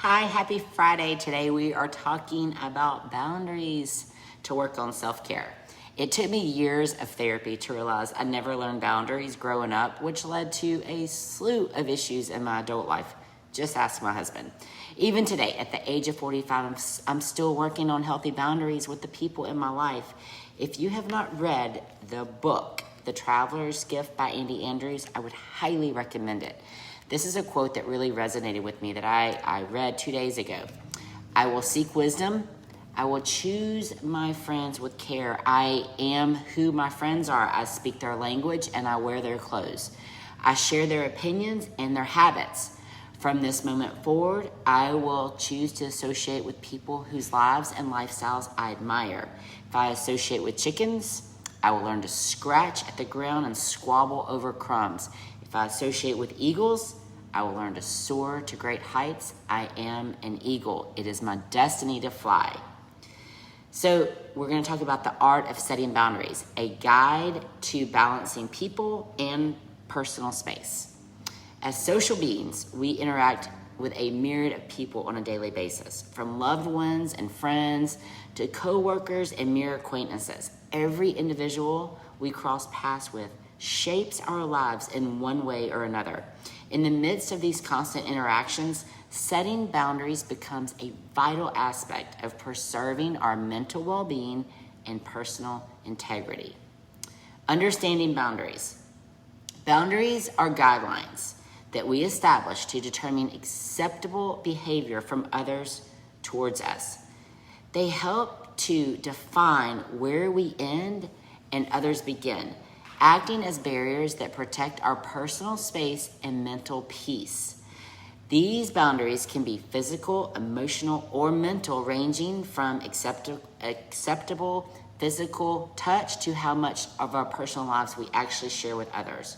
Hi, happy Friday. Today we are talking about boundaries to work on self-care. It took me years of therapy to realize I never learned boundaries growing up, which led to a slew of issues in my adult life. Just ask my husband. Even today, at the age of 45, I'm still working on healthy boundaries with the people in my life. If you have not read the book, The Traveler's Gift by Andy Andrews, I would highly recommend it. This is a quote that really resonated with me that I read 2 days ago. I will seek wisdom. I will choose my friends with care. I am who my friends are. I speak their language and I wear their clothes. I share their opinions and their habits. From this moment forward, I will choose to associate with people whose lives and lifestyles I admire. If I associate with chickens, I will learn to scratch at the ground and squabble over crumbs. If I associate with eagles, I will learn to soar to great heights. I am an eagle. It is my destiny to fly. So we're going to talk about the art of setting boundaries, a guide to balancing people and personal space. As social beings, we interact with a myriad of people on a daily basis, from loved ones and friends to coworkers and mere acquaintances. Every individual we cross paths with shapes our lives in one way or another. In the midst of these constant interactions, setting boundaries becomes a vital aspect of preserving our mental well-being and personal integrity. Understanding boundaries. Boundaries are guidelines that we establish to determine acceptable behavior from others towards us. They help to define where we end and others begin, acting as barriers that protect our personal space and mental peace. These boundaries can be physical, emotional, or mental, ranging from acceptable physical touch to how much of our personal lives we actually share with others.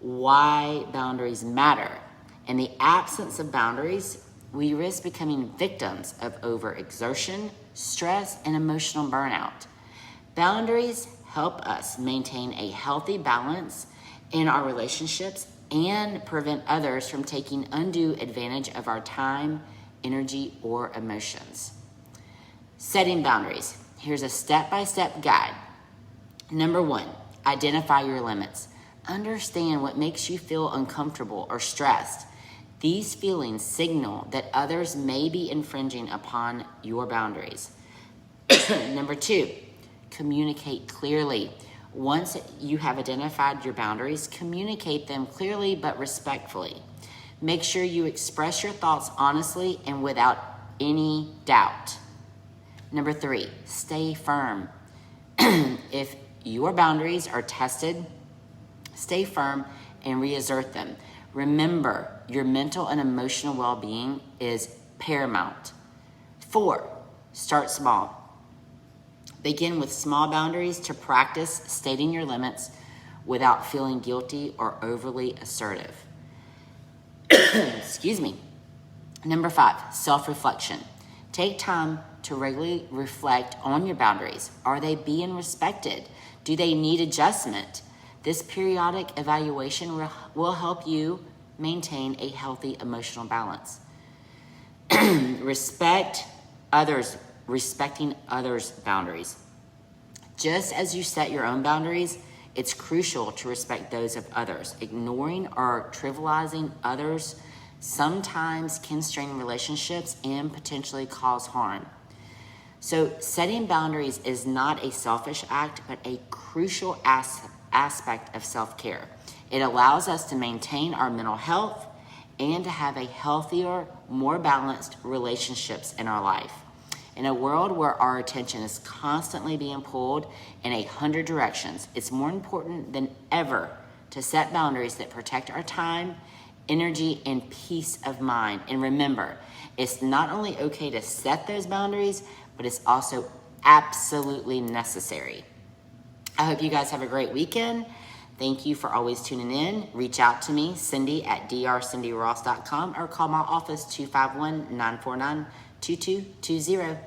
Why boundaries matter. In the absence of boundaries, we risk becoming victims of overexertion, stress, and emotional burnout. Boundaries help us maintain a healthy balance in our relationships and prevent others from taking undue advantage of our time, energy, or emotions. Setting boundaries. Here's a step-by-step guide. Number 1, identify your limits. Understand what makes you feel uncomfortable or stressed. These feelings signal that others may be infringing upon your boundaries. Number 2, communicate clearly. Once you have identified your boundaries, communicate them clearly but respectfully. Make sure you express your thoughts honestly and without any doubt. Number 3, stay firm. If your boundaries are tested, stay firm and reassert them. Remember, your mental and emotional well-being is paramount. 4, start small. Begin with small boundaries to practice stating your limits without feeling guilty or overly assertive. Excuse me. Number 5, self-reflection. Take time to regularly reflect on your boundaries. Are they being respected? Do they need adjustment? This periodic evaluation will help you maintain a healthy emotional balance. Respecting others' boundaries. Just as you set your own boundaries, it's crucial to respect those of others. Ignoring or trivializing others sometimes can strain relationships and potentially cause harm. So setting boundaries is not a selfish act, but a crucial aspect of self-care. It allows us to maintain our mental health and to have a healthier, more balanced relationships in our life. In a world where our attention is constantly being pulled in 100 directions, it's more important than ever to set boundaries that protect our time, energy, and peace of mind. And remember, it's not only okay to set those boundaries, but it's also absolutely necessary. I hope you guys have a great weekend. Thank you for always tuning in. Reach out to me, Cindy at drcindyross.com, or call my office 251-949-2220.